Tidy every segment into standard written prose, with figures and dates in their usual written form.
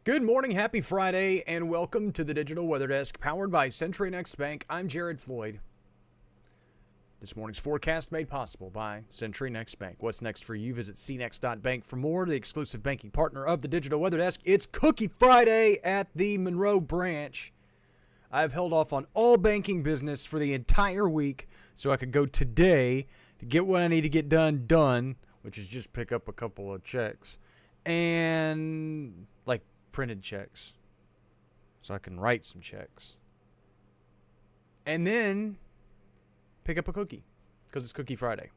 Good morning, happy Friday, and welcome to the Digital Weather Desk powered by Century Next Bank. I'm Jared Floyd. This morning's forecast made possible by Century Next Bank. What's next for you? Visit cnext.bank for more. The exclusive banking partner of the Digital Weather Desk. It's Cookie Friday at the Monroe branch. I've held off on all banking business for the entire week so I could go today to get what I need to get done, which is just pick up a couple of checks and printed checks so I can write some checks and then pick up a cookie because it's Cookie Friday.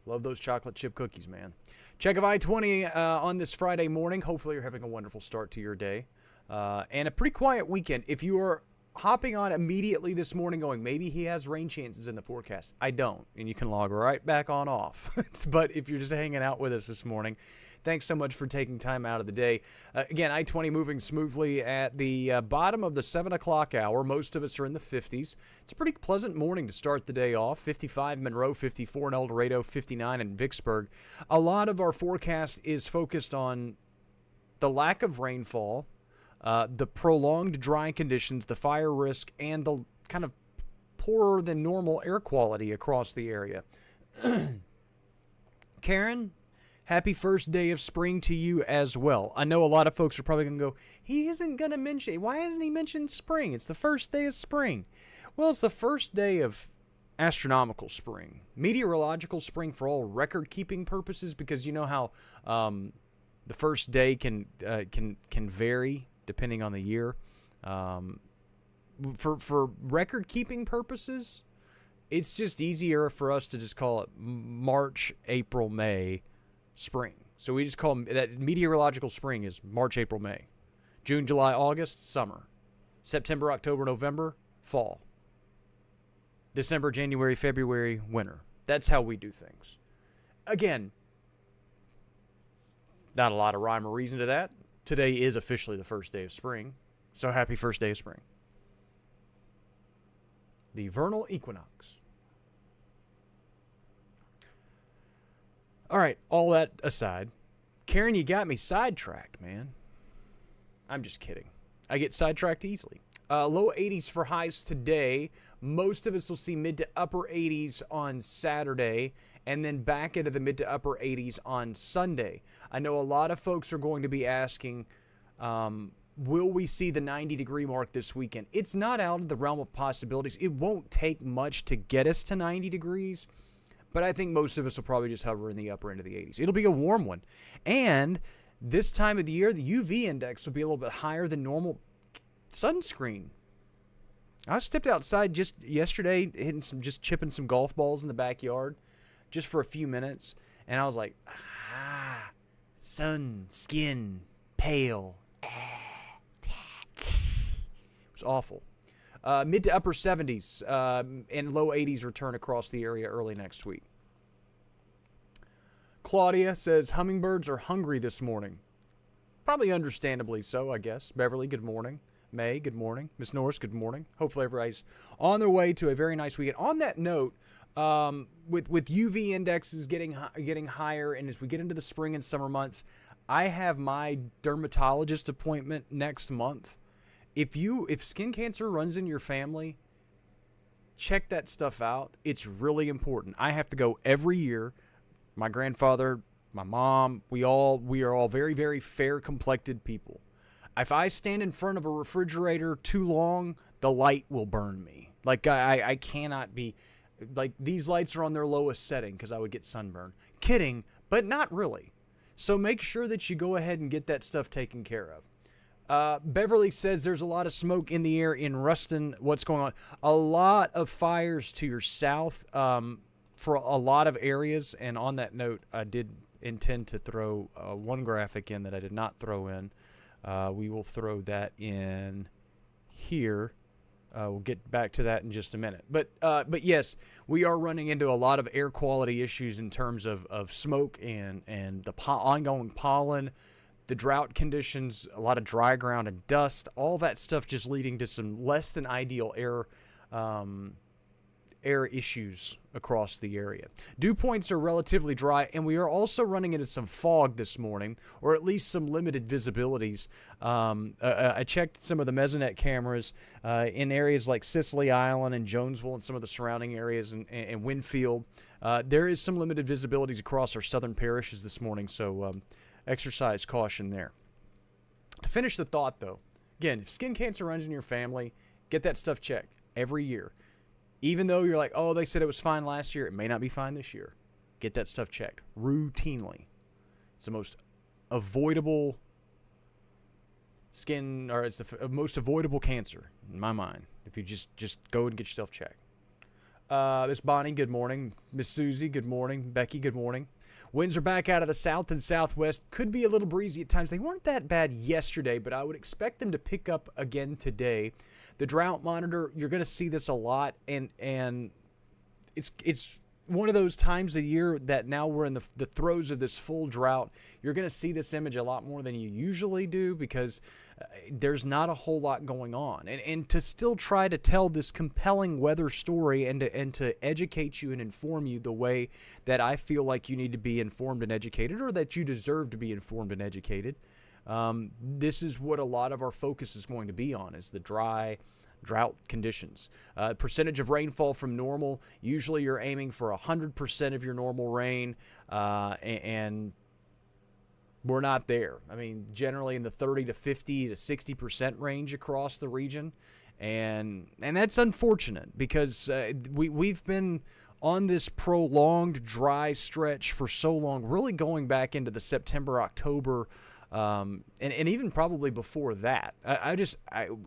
Love those chocolate chip cookies, man. Check of I-20 on this Friday morning. Hopefully you're having a wonderful start to your day and a pretty quiet weekend. If you are hopping on immediately this morning going, maybe he has rain chances in the forecast, I don't, and you can log right back on off. But if you're just hanging out with us this morning, thanks so much for taking time out of the day. Again, I-20 moving smoothly at the bottom of the 7 o'clock hour. Most of us are in the 50s. It's a pretty pleasant morning to start the day off. 55 Monroe, 54 in El Dorado, 59 in Vicksburg. A lot of our forecast is focused on the lack of rainfall, the prolonged dry conditions, the fire risk, and the kind of poorer than normal air quality across the area. Karen, happy first day of spring to you as well. I know a lot of folks are probably going to go, he isn't going to mention, why hasn't he mentioned spring? It's the first day of spring. Well, it's the first day of astronomical spring, meteorological spring for all record-keeping purposes, because you know how the first day can vary depending on the year. For record-keeping purposes, it's just easier for us to just call it March, April, May, spring. So we just call that meteorological spring is March, April, May. June, July, August, summer. September, October, November, fall. December, January, February, winter. That's how we do things. Again, not a lot of rhyme or reason to that. Today is officially the first day of spring. So happy first day of spring. The vernal equinox. All right, all that aside, Karen, you got me sidetracked, man. I'm just kidding. I get sidetracked easily. Low 80s for highs today. Most of us will see mid to upper 80s on Saturday, and then back into the mid to upper 80s on Sunday. I know a lot of folks are going to be asking, will we see the 90-degree mark this weekend? It's not out of the realm of possibilities. It won't take much to get us to 90 degrees, but I think most of us will probably just hover in the upper end of the 80s. It'll be a warm one. And this time of the year, the UV index will be a little bit higher than normal. Sunscreen. I stepped outside just yesterday, just chipping some golf balls in the backyard, just for a few minutes, and I was like, sun, skin, pale. It was awful. Mid to upper 70s and low 80s return across the area early next week. Claudia says hummingbirds are hungry this morning. Probably understandably so, I guess. Beverly, good morning. May, good morning. Miss Norris, good morning. Hopefully everybody's on their way to a very nice weekend. On that note, with UV indexes getting higher, and as we get into the spring and summer months, I have my dermatologist appointment next month. If skin cancer runs in your family, check that stuff out. It's really important. I have to go every year. My grandfather, my mom, we are all very, very fair complected people. If I stand in front of a refrigerator too long, the light will burn me. Like I cannot be, like these lights are on their lowest setting because I would get sunburn. Kidding, but not really. So make sure that you go ahead and get that stuff taken care of. Beverly says there's a lot of smoke in the air in Ruston. What's going on? A lot of fires to your south for a lot of areas. And on that note, I did intend to throw one graphic in that I did not throw in. We will throw that in here. We'll get back to that in just a minute. But yes, we are running into a lot of air quality issues in terms of smoke and the ongoing pollen, the drought conditions, a lot of dry ground and dust, all that stuff just leading to some less than ideal air air issues across the area. Dew points are relatively dry, and we are also running into some fog this morning, or at least some limited visibilities. I checked some of the Mesonet cameras in areas like Sicily Island and Jonesville and some of the surrounding areas and Winfield. There is some limited visibilities across our southern parishes this morning, so exercise caution there. To finish the thought, though, again, if skin cancer runs in your family, get that stuff checked every year. Even though you're like, oh, they said it was fine last year, it may not be fine this year. Get that stuff checked routinely. It's the most avoidable it's the most avoidable cancer in my mind. If you just go and get yourself checked. Miss Bonnie, good morning. Miss Susie, good morning. Becky, good morning. Winds are back out of the south and southwest. Could be a little breezy at times. They weren't that bad yesterday, but I would expect them to pick up again today. The drought monitor, you're going to see this a lot, and it's one of those times of year that now we're in the throes of this full drought. You're going to see this image a lot more than you usually do because there's not a whole lot going on. And to still try to tell this compelling weather story and to educate you and inform you the way that I feel like you need to be informed and educated, or that you deserve to be informed and educated, this is what a lot of our focus is going to be on, is the drought conditions. Percentage of rainfall from normal, usually you're aiming for 100% of your normal rain, and we're not there. I mean, generally in the 30 to 50 to 60% range across the region, and that's unfortunate because we've been on this prolonged dry stretch for so long, really going back into the September, October, and even probably before that.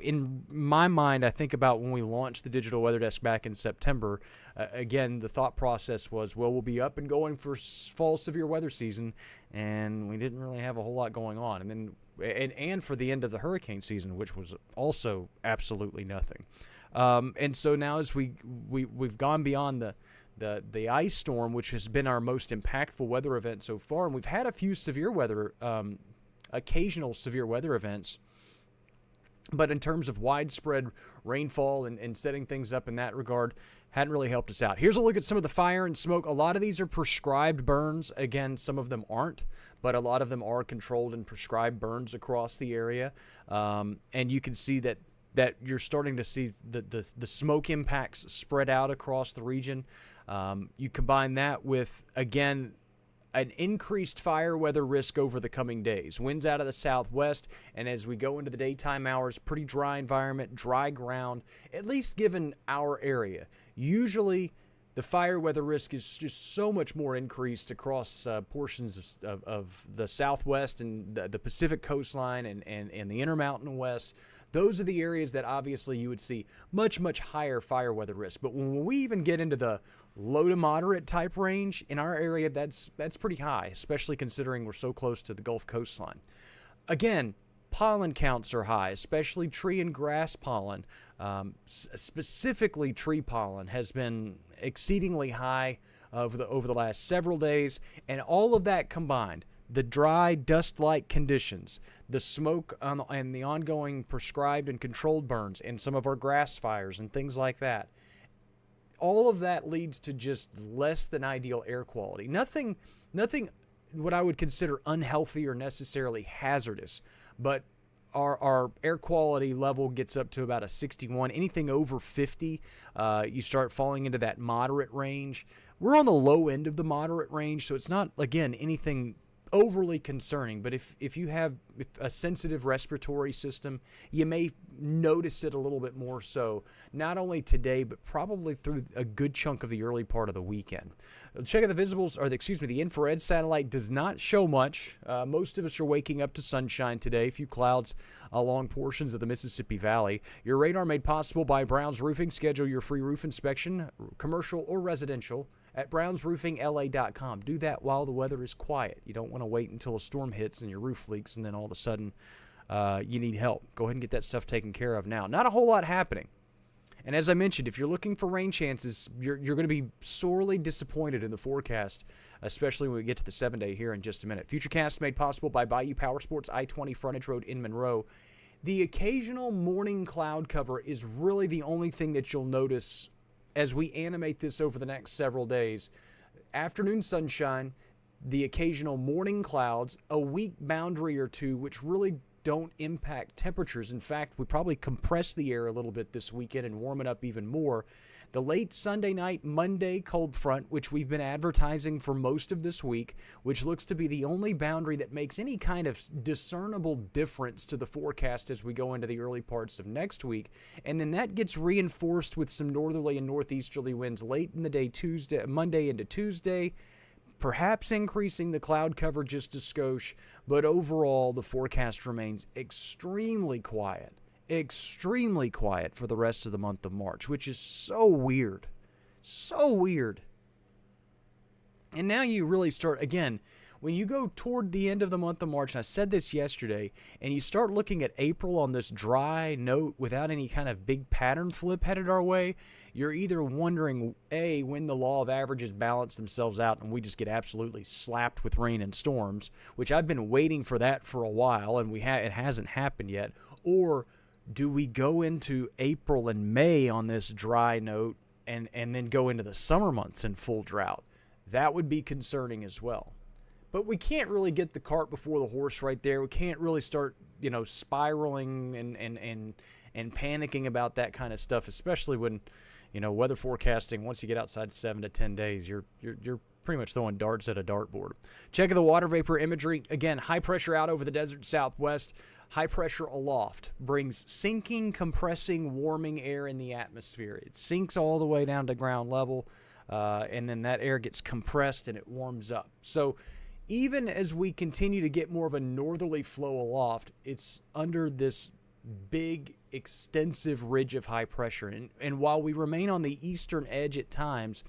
In my mind, I think about when we launched the Digital Weather Desk back in September. Again, the thought process was, well, we'll be up and going for fall severe weather season, and we didn't really have a whole lot going on. And then, and for the end of the hurricane season, which was also absolutely nothing. And so now, as we've gone beyond the ice storm, which has been our most impactful weather event so far, and we've had a few occasional severe weather events, but in terms of widespread rainfall and setting things up in that regard, hadn't really helped us out. Here's a look at some of the fire and smoke. A lot of these are prescribed burns. Again, some of them aren't, but a lot of them are controlled and prescribed burns across the area. And you can see that you're starting to see the smoke impacts spread out across the region. You combine that with, again, an increased fire weather risk over the coming days. Winds out of the southwest, and as we go into the daytime hours, pretty dry environment, dry ground, at least given our area. Usually, the fire weather risk is just so much more increased across portions of the southwest and the Pacific coastline and the Intermountain West. Those are the areas that obviously you would see much, much higher fire weather risk. But when we even get into the low to moderate type range in our area, that's pretty high, especially considering we're so close to the Gulf coastline. Again, pollen counts are high, especially tree and grass pollen. Specifically, tree pollen has been exceedingly high over the last several days, and all of that combined, the dry, dust-like conditions, the smoke and the ongoing prescribed and controlled burns, and some of our grass fires and things like that, all of that leads to just less than ideal air quality. Nothing what I would consider unhealthy or necessarily hazardous, but our air quality level gets up to about a 61. Anything over 50, you start falling into that moderate range. We're on the low end of the moderate range, so it's not, again, anything overly concerning, but if you have a sensitive respiratory system, you may notice it a little bit more so, not only today, but probably through a good chunk of the early part of the weekend. Check out the infrared satellite does not show much. Most of us are waking up to sunshine today, a few clouds along portions of the Mississippi Valley. Your radar made possible by Brown's Roofing. Schedule your free roof inspection, commercial or residential, at brownsroofingla.com. Do that while the weather is quiet. You don't want to wait until a storm hits and your roof leaks and then all of a sudden you need help. Go ahead and get that stuff taken care of now. Not a whole lot happening. And as I mentioned, if you're looking for rain chances, you're going to be sorely disappointed in the forecast, especially when we get to the 7-day here in just a minute. Futurecast made possible by Bayou Power Sports, I-20 Frontage Road in Monroe. The occasional morning cloud cover is really the only thing that you'll notice as we animate this over the next several days. Afternoon sunshine, the occasional morning clouds, a weak boundary or two, which really don't impact temperatures. In fact, we probably compress the air a little bit this weekend and warm it up even more. The late Sunday night, Monday cold front, which we've been advertising for most of this week, which looks to be the only boundary that makes any kind of discernible difference to the forecast as we go into the early parts of next week. And then that gets reinforced with some northerly and northeasterly winds late in the day, Monday into Tuesday, perhaps increasing the cloud cover just a skosh, but overall the forecast remains extremely quiet for the rest of the month of March, which is so weird. So weird. And now you really start, again, when you go toward the end of the month of March, and I said this yesterday, and you start looking at April on this dry note without any kind of big pattern flip headed our way, you're either wondering, A, when the law of averages balance themselves out and we just get absolutely slapped with rain and storms, which I've been waiting for that for a while, and it hasn't happened yet, or do we go into April and May on this dry note and then go into the summer months in full drought? That would be concerning as well. But we can't really get the cart before the horse right there. We can't really start, spiraling and panicking about that kind of stuff, especially when, weather forecasting, once you get outside 7 to 10 days, you're pretty much throwing darts at a dartboard. Check the water vapor imagery. Again, high pressure out over the desert southwest. High pressure aloft brings sinking, compressing, warming air in the atmosphere. It sinks all the way down to ground level, and then that air gets compressed and it warms up. So even as we continue to get more of a northerly flow aloft, it's under this big, extensive ridge of high pressure. And while we remain on the eastern edge at times,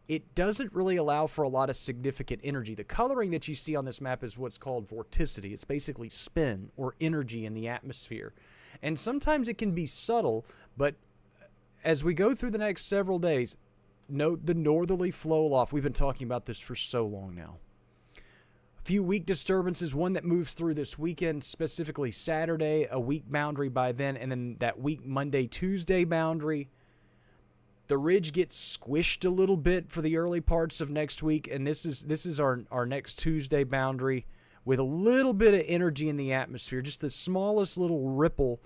it doesn't really allow for a lot of significant energy. The coloring that you see on this map is what's called vorticity. It's basically spin or energy in the atmosphere. And sometimes it can be subtle, but as we go through the next several days, note the northerly flow aloft. We've been talking about this for so long now. A few weak disturbances, one that moves through this weekend, specifically Saturday, a weak boundary by then, and then that weak Monday, Tuesday boundary. The ridge gets squished a little bit for the early parts of next week, and this is our next Tuesday boundary with a little bit of energy in the atmosphere, just the smallest little ripple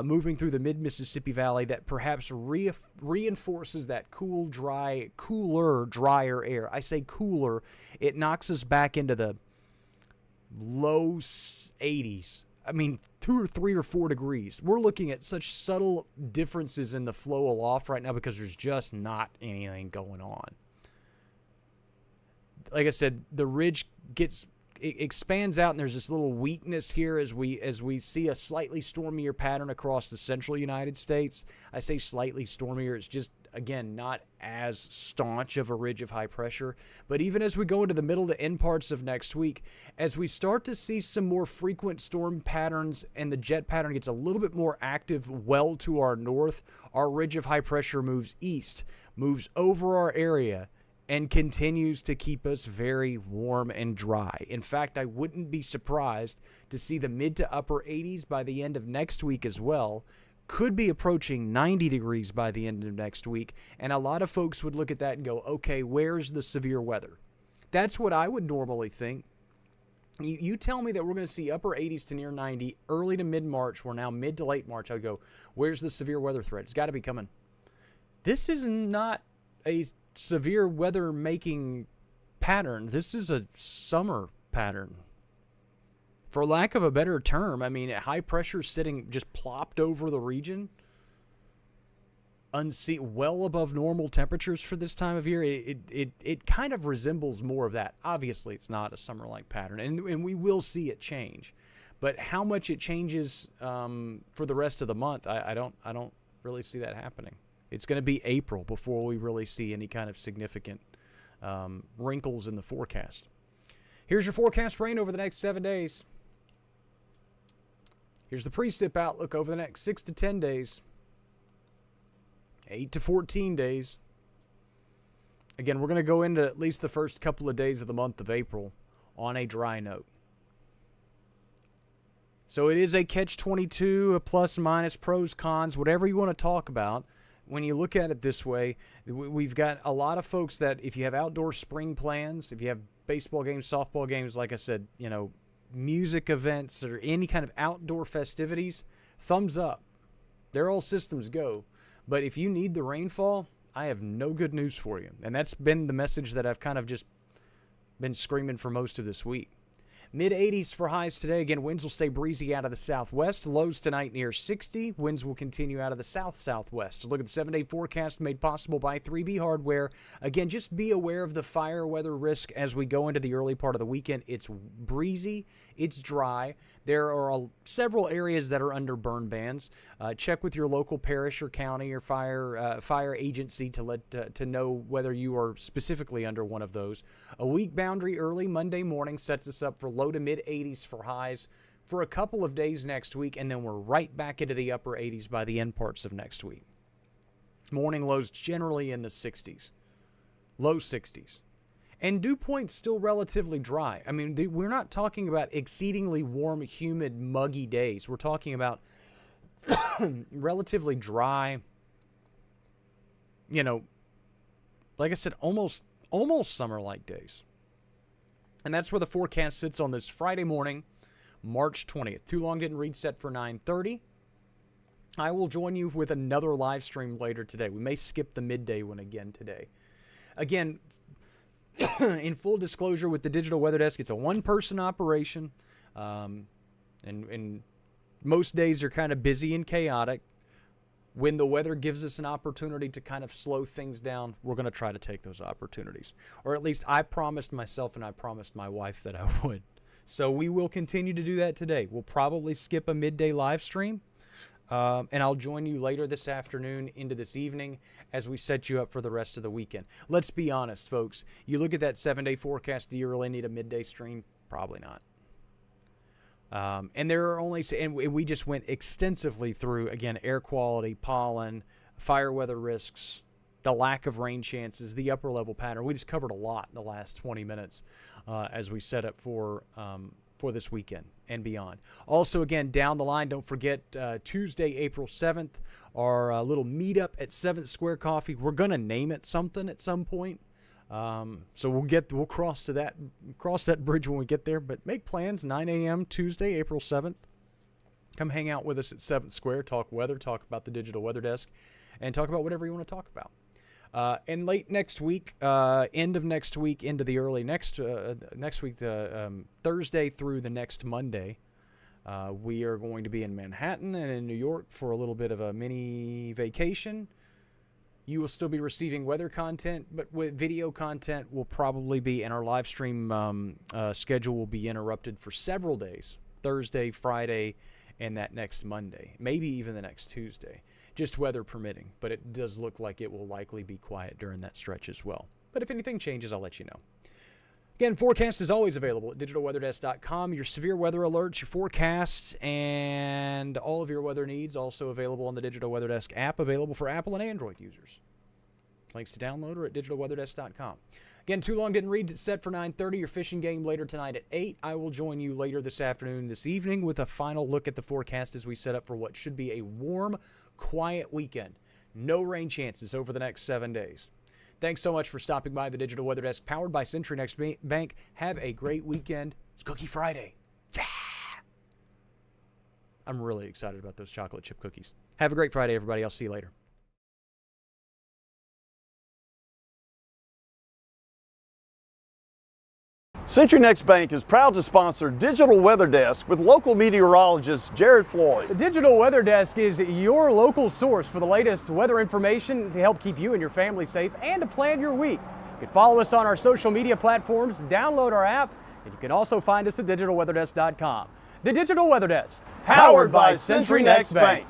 moving through the mid-Mississippi Valley that perhaps reinforces that cooler, drier air. I say cooler. It knocks us back into the low 80s. I mean, 2 or 3 or 4 degrees. We're looking at such subtle differences in the flow aloft right now because there's just not anything going on. Like I said, the ridge expands out, and there's this little weakness here as we see a slightly stormier pattern across the central United States. I say slightly stormier. It's just, again, not as staunch of a ridge of high pressure. But even as we go into the middle to end parts of next week, as we start to see some more frequent storm patterns and the jet pattern gets a little bit more active well to our north, our ridge of high pressure moves east, moves over our area, and continues to keep us very warm and dry. In fact, I wouldn't be surprised to see the mid to upper 80s by the end of next week as well. Could be approaching 90 degrees by the end of next week, and a lot of folks would look at that and go, okay, where's the severe weather? That's what I would normally think. You tell me that we're going to see upper 80s to near 90 early to mid-March. We're now mid to late March. I would go, where's the severe weather threat? It's got to be coming. This is not a severe weather making pattern. This is a summer pattern. For lack of a better term, I mean, high pressure sitting just plopped over the region, well above normal temperatures for this time of year. It kind of resembles more of that. Obviously, it's not a summer-like pattern, and we will see it change. But how much it changes for the rest of the month, I don't really see that happening. It's going to be April before we really see any kind of significant wrinkles in the forecast. Here's your forecast rain over the next 7 days. Here's the precip outlook over the next 6 to 10 days. 8 to 14 days. Again, we're going to go into at least the first couple of days of the month of April on a dry note. So it is a catch-22, a plus, minus, pros, cons, whatever you want to talk about. when you look at it this way, we've got a lot of folks that if you have outdoor spring plans, if you have baseball games, softball games, like I said, music events or any kind of outdoor festivities, thumbs up. They're all systems go. But if you need the rainfall, I have no good news for you. And that's been the message that I've kind of just been screaming for most of this week. Mid-80s for highs today. Again, winds will stay breezy out of the southwest. Lows tonight near 60. Winds will continue out of the south-southwest. Look at the 7-day forecast made possible by 3B Hardware. Again, just be aware of the fire weather risk as we go into the early part of the weekend. It's breezy. It's dry. There are several areas that are under burn bans. Check with your local parish or county or fire agency to know whether you are specifically under one of those. A week boundary early Monday morning sets us up for low to mid 80s for highs for a couple of days next week, and then we're right back into the upper 80s by the end parts of next week. Morning lows generally in the 60s, low 60s. And dew point's still relatively dry. I mean, we're not talking about exceedingly warm, humid, muggy days. We're talking about relatively dry, like I said, almost summer-like days. And that's where the forecast sits on this Friday morning, March 20th. Too long didn't read, set for 9:30. I will join you with another live stream later today. We may skip the midday one again today. Again, in full disclosure with the Digital Weather Desk, it's a one-person operation, and most days are kind of busy and chaotic. When the weather gives us an opportunity to kind of slow things down, we're going to try to take those opportunities. Or at least I promised myself and I promised my wife that I would. So we will continue to do that today. We'll probably skip a midday live stream. And I'll join you later this afternoon into this evening as we set you up for the rest of the weekend. Let's be honest, folks. You look at that 7-day forecast, do you really need a midday stream? Probably not. And there are only, and we just went extensively through, again, air quality, pollen, fire weather risks, the lack of rain chances, the upper level pattern. We just covered a lot in the last 20 minutes as we set up for this weekend and beyond. Also, again, down the line, don't forget Tuesday, April 7th, our little meetup at 7th Square Coffee. We're going to name it something at some point. So we'll cross that bridge when we get there, but make plans. 9 a.m. Tuesday, April 7th. Come hang out with us at 7th Square, talk weather, talk about the Digital Weather Desk, and talk about whatever you want to talk about. And late next week, end of next week, into the early next week, Thursday through the next Monday, we are going to be in Manhattan and in New York for a little bit of a mini vacation. You will still be receiving weather content, but with video content will probably be, and our live stream schedule will be interrupted for several days, Thursday, Friday, and that next Monday, maybe even the next Tuesday. Just weather permitting, but it does look like it will likely be quiet during that stretch as well. But if anything changes, I'll let you know. Again, forecast is always available at digitalweatherdesk.com. Your severe weather alerts, your forecasts, and all of your weather needs also available on the Digital Weather Desk app, available for Apple and Android users. Links to download are at digitalweatherdesk.com. Again, too long didn't read. It's set for 9:30. Your fishing game later tonight at 8. I will join you later this afternoon, this evening, with a final look at the forecast as we set up for what should be a warm, quiet weekend. No rain chances over the next 7 days. Thanks so much for stopping by the Digital Weather Desk, powered by Century Next Bank. Have a great weekend. It's Cookie Friday. Yeah! I'm really excited about those chocolate chip cookies. Have a great Friday, everybody. I'll see you later. Century Next Bank is proud to sponsor Digital Weather Desk with local meteorologist Jared Floyd. The Digital Weather Desk is your local source for the latest weather information to help keep you and your family safe and to plan your week. You can follow us on our social media platforms, download our app, and you can also find us at digitalweatherdesk.com. The Digital Weather Desk, powered by Century Next Bank.